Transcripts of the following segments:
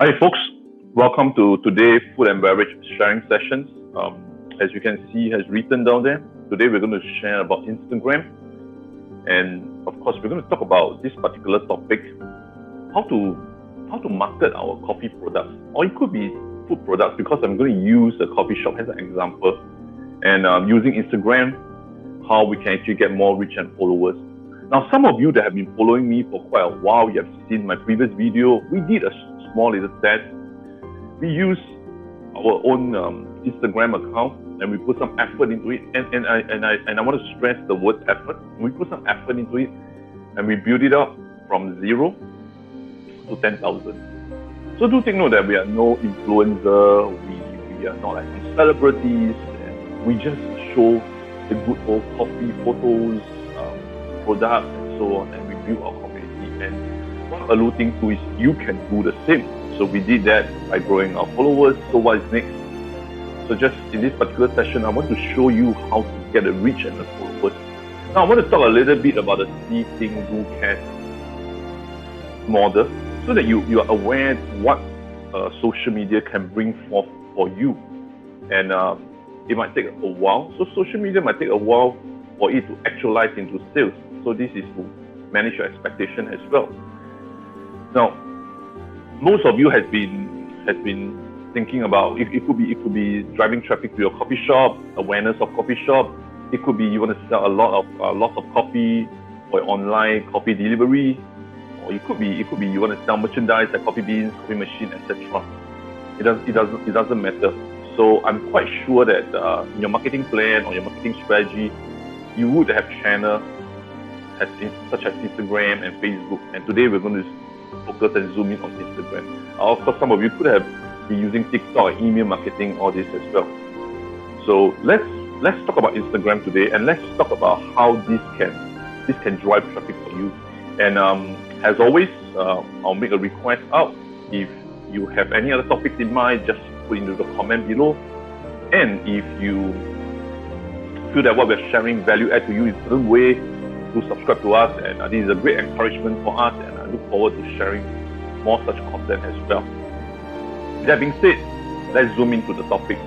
Hi, folks. Welcome to today's food and beverage sharing sessions. As you can see, has written down there. Today we're going to share about Instagram, and of course we're going to talk about this particular topic: how to market our coffee products, or it could be food products. Because I'm going to use a coffee shop as an example, and using Instagram, how we can actually get more reach and followers. Now, some of you that have been following me for quite a while, you have seen my previous video. We did a small little test. We used our own Instagram account and we put some effort into it. And I want to stress the word effort. We put some effort into it and we built it up from 0 to 10,000. So do take note that we are no influencer. We are not like some celebrities. We just show the good old coffee photos, products, and so on, and we build our community. And what I'm alluding to is you can do the same. So we did that by growing our followers. So what is next? So just in this particular session, I want to show you how to get a reach and the followers. Now I want to talk a little bit about the see, think, do, care model, so that you are aware what social media can bring forth for you. And it might take a while. So social media might take a while for it to actualize into sales. So this is to manage your expectation as well. Now, most of you has been thinking about it could be driving traffic to your coffee shop, awareness of coffee shop. It could be you want to sell lots of coffee or online coffee delivery, or it could be you want to sell merchandise like coffee beans, coffee machine, etc. It doesn't matter. So I'm quite sure that in your marketing plan or your marketing strategy, you would have channels such as Instagram and Facebook. And today we're going to focus and zoom in on Instagram. Of course, some of you could have been using TikTok, email marketing, all this as well. So let's talk about Instagram today, and let's talk about how this can drive traffic for you. And as always, I'll make a request out. If you have any other topics in mind, just put into the comment below. And if you feel that what we're sharing value add to you in a certain way, do subscribe to us, and this is a great encouragement for us, and I look forward to sharing more such content as well. That being said, let's zoom into the topic.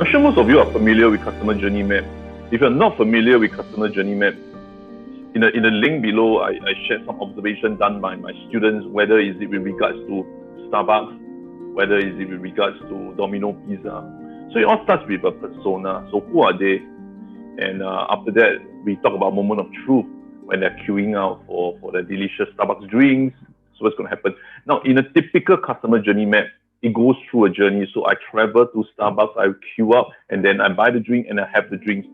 I'm sure most of you are familiar with Customer Journey Map. If you're not familiar with Customer Journey Map, in the link below, I shared some observations done by my students, whether is it with regards to Starbucks, whether is it with regards to Domino Pizza. So it all starts with a persona. So who are they? And after that, we talk about moment of truth when they're queuing out for the delicious Starbucks drinks. So what's going to happen? Now, in a typical Customer Journey Map, it goes through a journey. So I travel to Starbucks, I queue up, and then I buy the drink and I have the drinks.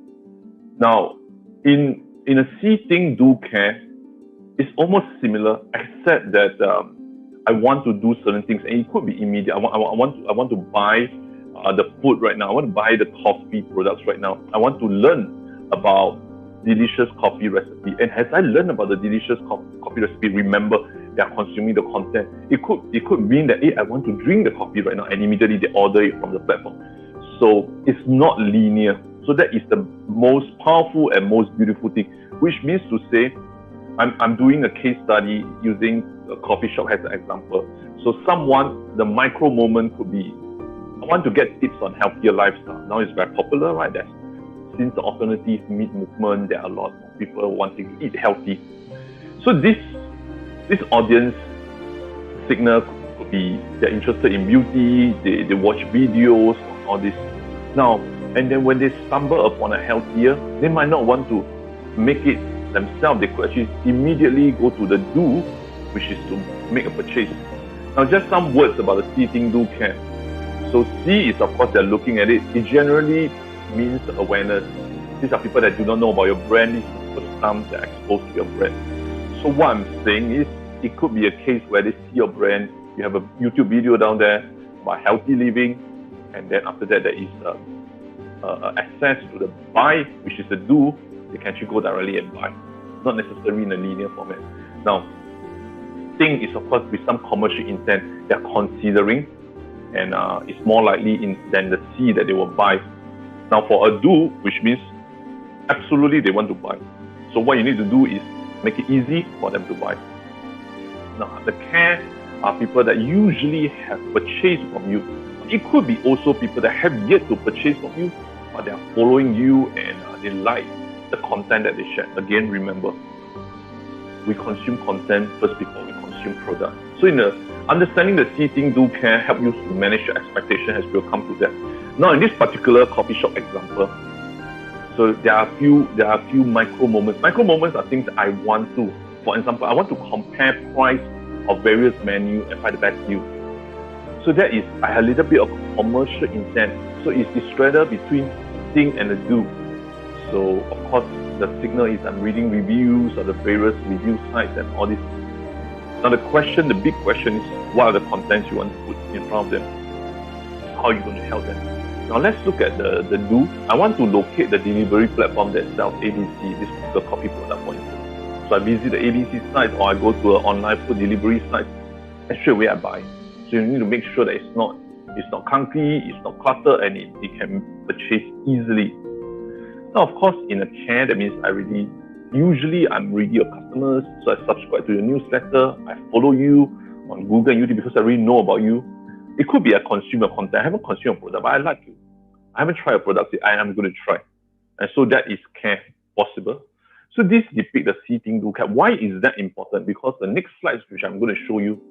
Now, in a see, think, do, care, it's almost similar, except that I want to do certain things, and it could be immediate. I want to buy the food right now. I want to buy the coffee products right now. I want to learn about delicious coffee recipe. And as I learn about the delicious coffee recipe, remember they are consuming the content. It could mean that I want to drink the coffee right now, and immediately they order it from the platform. So it's not linear. So that is the most powerful and most beautiful thing, which means to say, I'm doing a case study using a coffee shop as an example. So the micro moment could be, I want to get tips on healthier lifestyle. Now it's very popular, right? Since the alternative meat movement, there are a lot of people wanting to eat healthy. So this audience signal could be they're interested in beauty, they watch videos, all this. Now, and then when they stumble upon a healthier, they might not want to make it themselves. They could actually immediately go to the do, which is to make a purchase. Now, just some words about the see, think, do, care. So see is, of course, they're looking at it. It generally means awareness. These are people that do not know about your brand. This is the first time they're exposed to your brand. So what I'm saying is, it could be a case where they see your brand. You have a YouTube video down there about healthy living, and then after that, there is access to the buy, which is the do. They can actually go directly and buy, not necessarily in a linear format. Now, think is, of course, with some commercial intent, they're considering, and it's more likely than the C that they will buy. Now for a do, which means absolutely they want to buy. So what you need to do is make it easy for them to buy. Now the care are people that usually have purchased from you. It could be also people that have yet to purchase from you, but they are following you and they like the content that they share. Again, remember, we consume content first before we consume product. So in understanding the see, think, do, care help you to manage your expectation as we'll come to that. Now in this particular coffee shop example, so there are a few micro moments. Micro moments are things I want to, for example, I want to compare price of various menu and find the best deal. So that is a little bit of commercial intent. So it's the straddle between think and the do. So of course the signal is I'm reading reviews of the various review sites and all this. Now the big question is, what are the contents you want to put in front of them? How are you going to help them? Now let's look at the do. I want to locate the delivery platform that sells ABC, this particular coffee product for instance. So I visit the ABC site or I go to an online food delivery site and straight away I buy. So you need to make sure that it's not clunky, it's not cluttered, and it can purchase easily. Now, of course, in a care, that means usually I'm reading your customers, so I subscribe to your newsletter, I follow you on Google and YouTube because I really know about you. It could be a consumer content. I haven't consumed a product, but I like you. I haven't tried a product, I am going to try. And so that is care possible. So this depicts the see, think, do, care. Why is that important? Because the next slides, which I'm going to show you,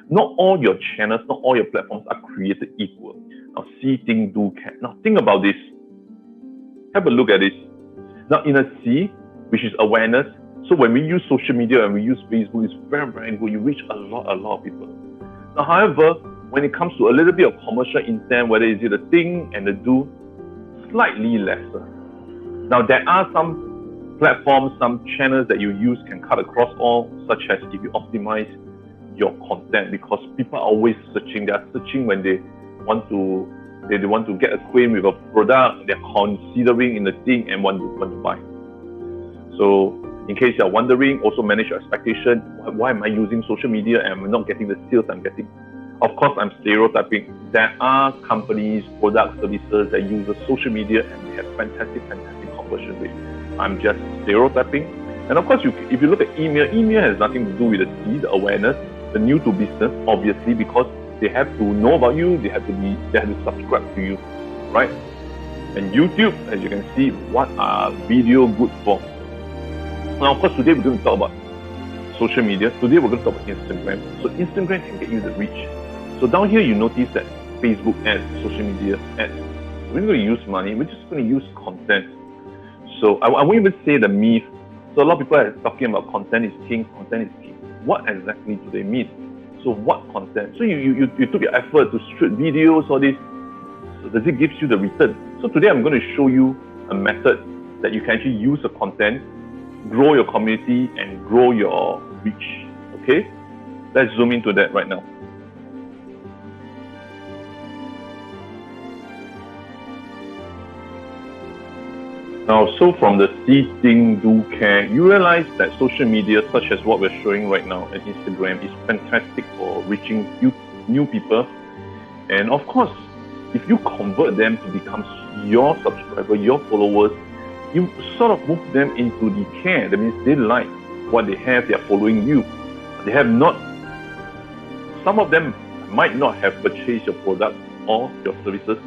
not all your channels, not all your platforms are created equal. Now, see, think, do, care. Now, think about this. Have a look at this. Now, in a C, which is awareness, so when we use social media and we use Facebook, it's very, very good. You reach a lot of people. Now, however, when it comes to a little bit of commercial intent, whether it's the think and the do, slightly lesser. Now, there are some platforms, some channels that you use can cut across all, such as if you optimize your content, because people are always searching. They are searching when they want to get acquainted with a product. They're considering in the thing and want to buy. So in case you're wondering, also manage your expectation. Why am I using social media and I'm not getting the sales I'm getting? Of course, I'm stereotyping. There are companies, product services that use the social media and they have fantastic conversion rate. I'm just stereotyping. And of course, if you look at email has nothing to do with the C, the awareness, the new to business, obviously, because they have to know about you, they have to subscribe to you, right? And YouTube, as you can see, what are video good for? Now, of course, today we're going to talk about social media. Today we're going to talk about Instagram. So Instagram can get you the reach. So down here, you notice that Facebook ads, social media ads. We're not going to use money. We're just going to use content. So I won't even say the myth. So a lot of people are talking about content is king, content is king. What exactly do they mean? So what content? So you took your effort to shoot videos, all this. So does it give you the return? So today I'm going to show you a method that you can actually use the content, grow your community, and grow your reach. Okay? Let's zoom into that right now. Now, so from the see, think, do, care, you realize that social media, such as what we're showing right now at Instagram, is fantastic for reaching new people. And of course, if you convert them to become your subscriber, your followers, you sort of move them into the care. That means they like what they have, they're following you. They have not, some of them might not have purchased your product or your services,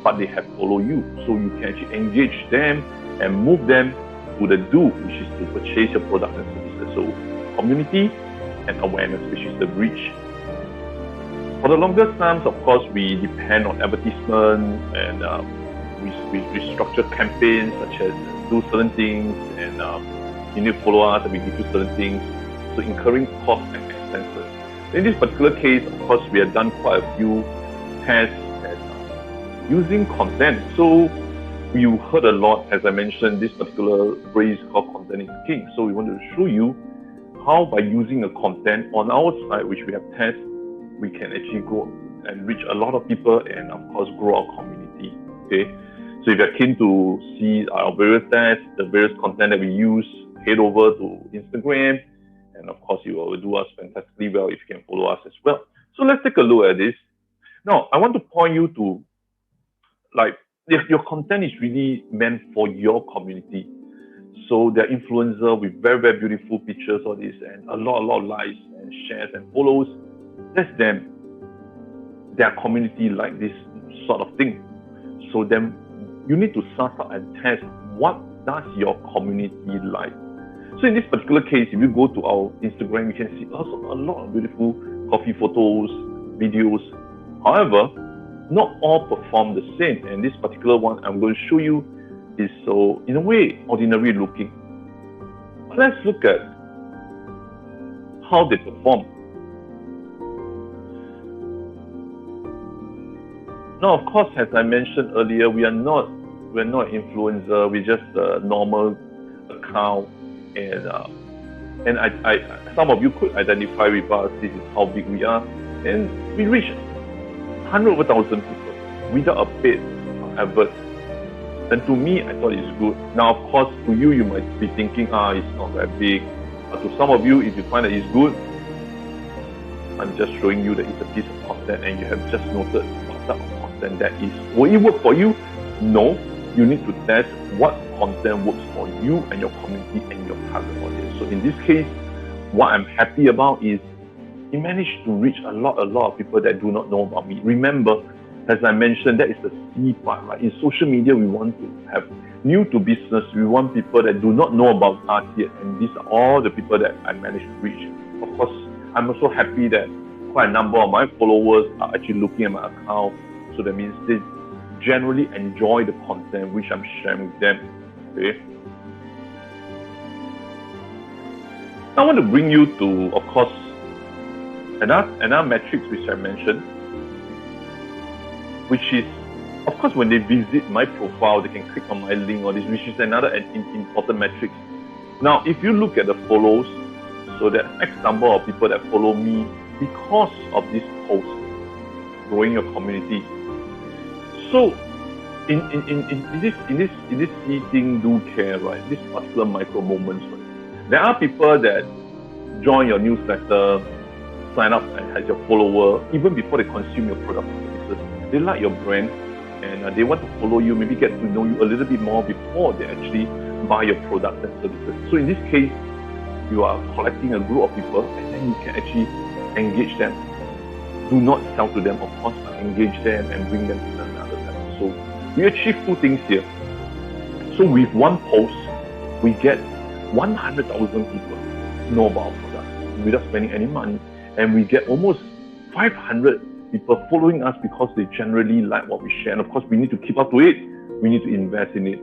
but they have followed you. So you can actually engage them and move them to the do, which is to purchase your product and services. So community and awareness, which is the reach. For the longest times, of course, we depend on advertisement and we structure campaigns such as do certain things and you need to follow us and we give you certain things. So incurring costs and expenses. In this particular case, of course, we have done quite a few tests at using content. So you heard a lot, as I mentioned, this particular phrase called content is king. So we wanted to show you how by using the content on our site, which we have tested, we can actually go and reach a lot of people and of course grow our community. Okay. So if you're keen to see our various tests, the various content that we use, head over to Instagram. And of course, you will do us fantastically well if you can follow us as well. So let's take a look at this. Now, I want to point you to like if your content is really meant for your community, so they're influencer with very, very beautiful pictures, all this, and a lot of likes and shares and follows, that's them. Their community like this sort of thing. So then you need to suss out and test what does your community like. So in this particular case, if you go to our Instagram, you can see also a lot of beautiful coffee photos, videos. However, not all perform the same. And this particular one I'm going to show you is so, in a way, ordinary looking. But let's look at how they perform. Now, of course, as I mentioned earlier, we're not influencer. We're just a normal account, and I some of you could identify with us. This is how big we are, and we reach 100,000 people without a paid advert. And to me, I thought it's good. Now, of course, to you, you might be thinking, it's not that big. But to some of you, if you find that it's good, I'm just showing you that it's a piece of content, and you have just noted what type of content that is. Will it work for you? No. You need to test what content works for you and your community and your target audience. So in this case, what I'm happy about is he managed to reach a lot of people that do not know about me. Remember, as I mentioned, that is the C part, right? In social media, we want to have new to business. We want people that do not know about us yet, and these are all the people that I managed to reach. Of course, I'm also happy that quite a number of my followers are actually looking at my account. So that means they generally enjoy the content which I'm sharing with them. Okay. I want to bring you to, of course, another metrics which I mentioned, which is, of course, when they visit my profile, they can click on my link or this, which is another important metrics. Now, if you look at the follows, so there are X number of people that follow me because of this post, growing your community. So, in this see, think, do, care, right? This particular micro moments, right? There are people that join your newsletter, sign up as your follower, even before they consume your product or services. They like your brand, and they want to follow you, maybe get to know you a little bit more before they actually buy your products and services. So in this case, you are collecting a group of people, and then you can actually engage them. Do not sell to them, of course, but engage them and bring them to another level. So we achieve two things here. So with one post, we get 100,000 people know about our product without spending any money, and we get almost 500 people following us because they generally like what we share. And of course, we need to keep up to it. We need to invest in it.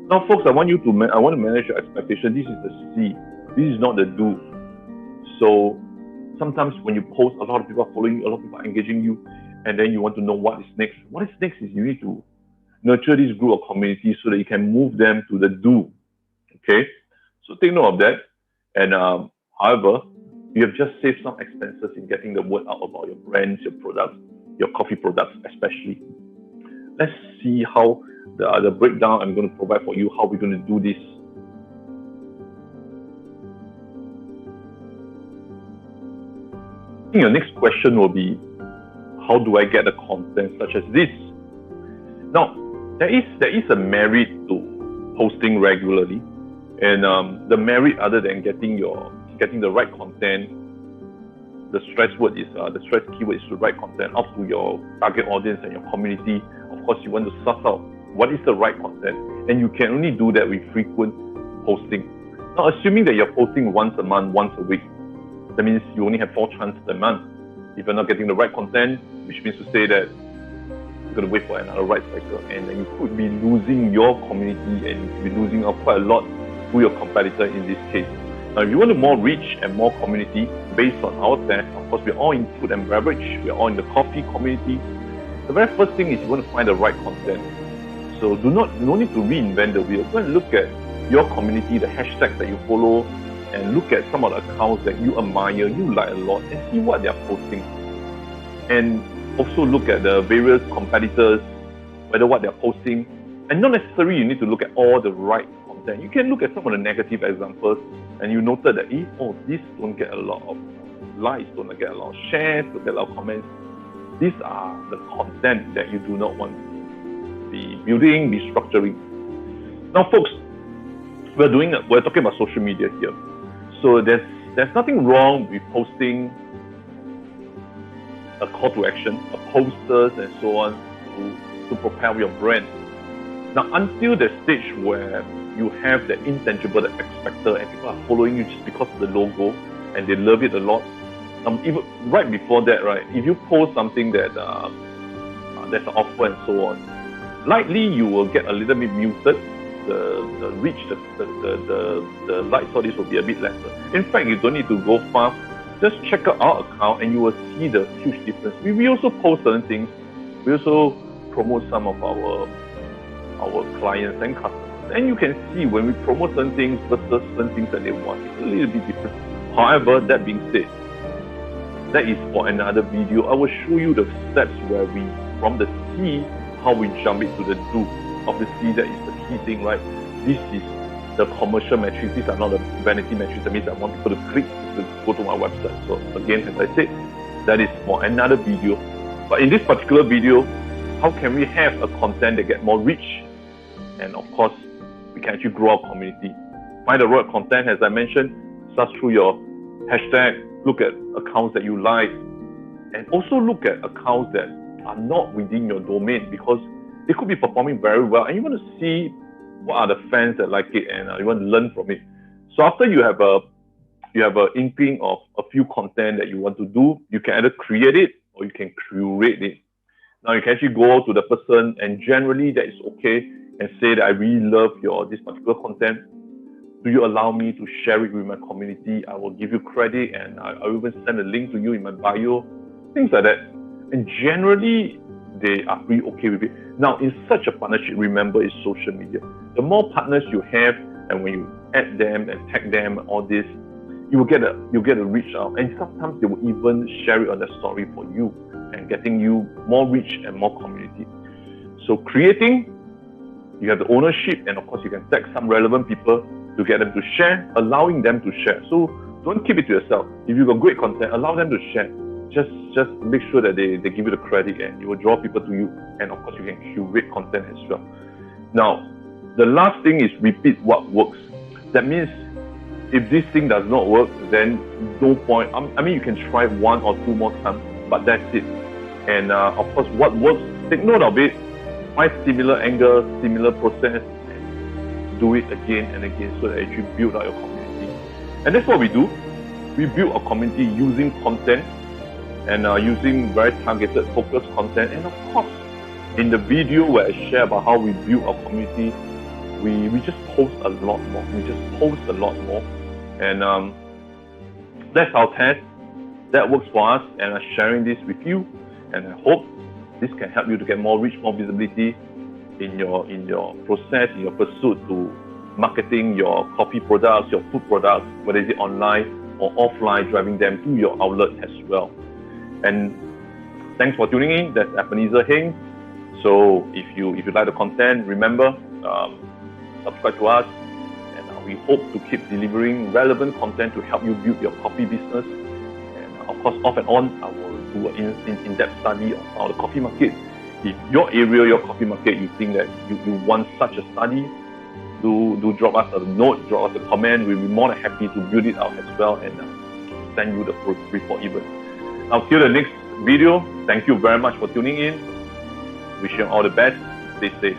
Now, folks, I want to manage your expectation. This is the C. This is not the do. So sometimes when you post, a lot of people are following you, a lot of people are engaging you, and then you want to know what is next. What is next is you need to nurture this group of community so that you can move them to the do. Okay? So take note of that. And however, you have just saved some expenses in getting the word out about your brands, your products, your coffee products especially. Let's see how the breakdown I'm going to provide for you, how we're going to do this. I think your next question will be, how do I get the content such as this? Now, there is a merit to posting regularly, and the merit, other than getting the right content, the stress keyword is the right content up to your target audience and your community. Of course, you want to suss out what is the right content, and you can only do that with frequent posting. Now, assuming that you're posting once a month, once a week, that means you only have 4 chances a month. If you're not getting the right content, which means to say that you're going to wait for another right cycle, and then you could be losing your community, and you could be losing out quite a lot to your competitor in this case. Now, if you want more reach and more community based on our test, of course, we're all in food and beverage, we're all in the coffee community. The very first thing is you want to find the right content. So no need to reinvent the wheel. Go and look at your community, the hashtags that you follow, and look at some of the accounts that you admire, you like a lot, and see what they're posting. And also look at the various competitors, whether what they're posting. And not necessarily you need to look at all the right content. You can look at some of the negative examples, and you noted that, this don't get a lot of likes, don't get a lot of shares, don't get a lot of comments. These are the content that you do not want be building, be structuring. Now, folks, we're talking about social media here. So there's nothing wrong with posting a call to action, posters and so on to propel your brand. Now, until the stage where you have the intangible, the X factor, and people are following you just because of the logo and they love it a lot. Even right before that, right, if you post something that there's an offer and so on, likely you will get a little bit muted. The reach, the likes, all this will be a bit lesser. In fact, you don't need to go fast. Just check out our account and you will see the huge difference. We also post certain things. We also promote some of our clients and customers. And you can see when we promote certain things versus certain things that they want, it's a little bit different. However, that being said, that is for another video. I will show you the steps where we, from the C, how we jump into the do. Obviously, that is the key thing, right? This is the commercial metrics. These are not the vanity metrics. That means I want people to click to go to my website. So again, as I said, that is for another video. But in this particular video, how can we have a content that get more reach? And of course, we can actually grow our community. Find the right content, as I mentioned, search through your hashtag, look at accounts that you like, and also look at accounts that are not within your domain, because they could be performing very well and you want to see what are the fans that like it, and you want to learn from it. So after you have an inkling of a few content that you want to do, you can either create it or you can curate it. Now you can actually go to the person, and generally that is okay, and say that I really love this particular content. Do you allow me to share it with my community? I will give you credit, and I'll even send a link to you in my bio, things like that. And generally, they are pretty okay with it. Now, in such a partnership, remember, it's social media. The more partners you have, and when you add them and tag them, all this, you'll get a reach out. And sometimes they will even share it on their story for you, and getting you more reach and more community. So creating, you have the ownership, and of course, you can tag some relevant people to get them to share, allowing them to share. So don't keep it to yourself. If you've got great content, allow them to share. Just make sure that they give you the credit, and it will draw people to you. And of course, you can curate content as well. Now, the last thing is repeat what works. That means if this thing does not work, then no point. I mean, you can try 1 or 2 more times, but that's it. And of course, what works, take note of it. Find similar angle, similar process, and do it again and again, so that you build out your community. And that's what we do. We build a community using content, and using very targeted, focused content. And of course, in the video where I share about how we build our community, we just post a lot more. And that's our test. That works for us, and I'm sharing this with you. And I hope this can help you to get more reach, more visibility in your process, in your pursuit to marketing your coffee products, your food products, whether it's online or offline, driving them to your outlet as well. And thanks for tuning in. That's Ebenezer Heng. So if you like the content, remember, subscribe to us, and we hope to keep delivering relevant content to help you build your coffee business. And of course, off and on, I will do an in-depth study of the coffee market. If your area, your coffee market, you think that you want such a study, do drop us a note, drop us a comment. We'll be more than happy to build it out as well, and send you the report even. Now, till the next video, thank you very much for tuning in. Wish you all the best. Stay safe.